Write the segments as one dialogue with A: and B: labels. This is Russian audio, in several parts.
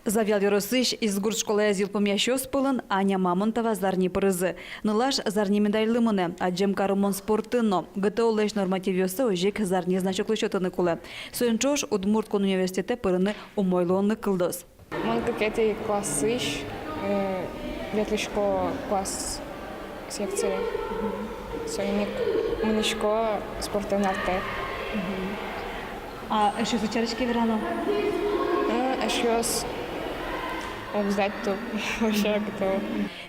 A: Зав'ял Яросич із гуртшколея зілпом'ящо спилен Аня Мамонтова зарні призи. Нилаш зарні медаль мене, а джемка ремонт спортинно. ГТО леш норматив йосе ожик зарні значок лишотини куле. Соєнчош Удмурткон університете перени умойлонны кылдыз.
B: Мон какой-то класс ветлишко класс секции. Союзник мунишко спортивный арте.
A: А що з учарочки вірано?
B: Ещё обздать то вообще готово.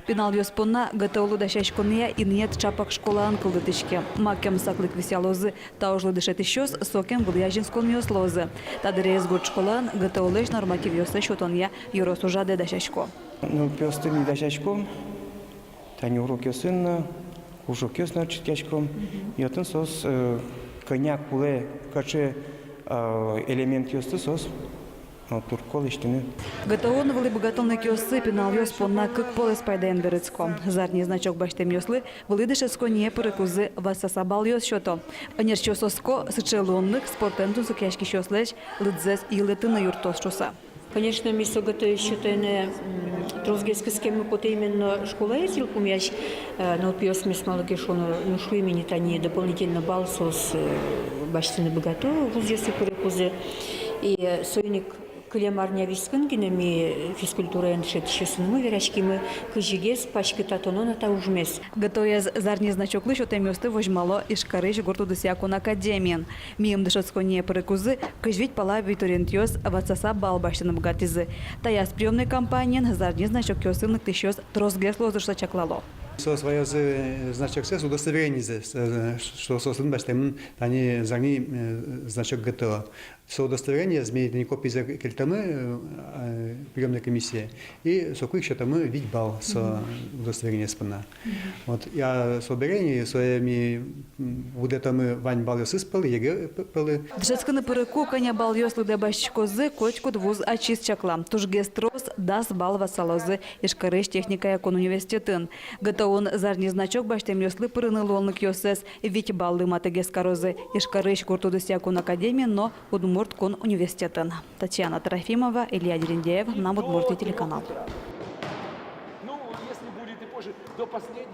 A: Пінал йоспонна ГТО лудашачкония і нет чапак школан кылдытышке. Макем саклык висялозы та ожлы дышети щос сокем выльяжинскон йослозы. Та дырез гуртшколан ГТО леш норматив йосе шотонья юросужаде дашачко.
C: Ну, пёстыми дашачком, тани урок йосынна, ужок йосна читкячком. Йотын сос коняк пуле каче элемент йосты сос. Туркол иштини.
A: ГТО навели богатовник йоси пінал йоспонна кик поле спайден берецько. Зарні значок баштем йосли вели дешецько не перекузи васасабал йос щото. Анерщо соско сичелонник спортенту сукяшки щослеч лидзес і летина юртос щоса.
D: Конечно, мисо готовить считанное трозгейской схемы поте именно школа ездил помящ, но пьес мы смалки что ну шли имени тани дополнительно балсос баштины богато вузесы перекузы и союзник клемарня вискингинами физкультура эншет щесынмы верачкимы кыжигес пачки татонона та ужмес.
A: ГТО зарні значок лишотем йости вожмало і шкариш гурту десякун академіян. Мієм дешецько не перекузи кыжвіть пала віторієнт йос вацаса бал баштини богатизи. Та я з прийомний кампаніян зарні значок йосинник тищос трозгесло зашла
E: Со свое значок сес удостоверение что создан баштем они зарни значок ГТО. Со удостоверение змеет не копии за кельтамы приемной комиссии и со кых счетамы вид бал со удостоверение спана. Вот я с оберение своими удетамы вань бал сыспал егэ палы.
A: Дешецькини перекукання бал йос лиде бащкози кочку двуз ачис чакла. Тож гестрос дас бал васалози і шкариш техніка якон університетин. ГТО зарні значок баштем йосли перенилонник йосес віть бал лимати гескарози і шкариш гурту десякун академії, но Удмурткон университетен. Татьяна Трофимова, Илья Дерендеев, на Удмуртский телеканал.
F: Ну, если будет и позже, до последнего.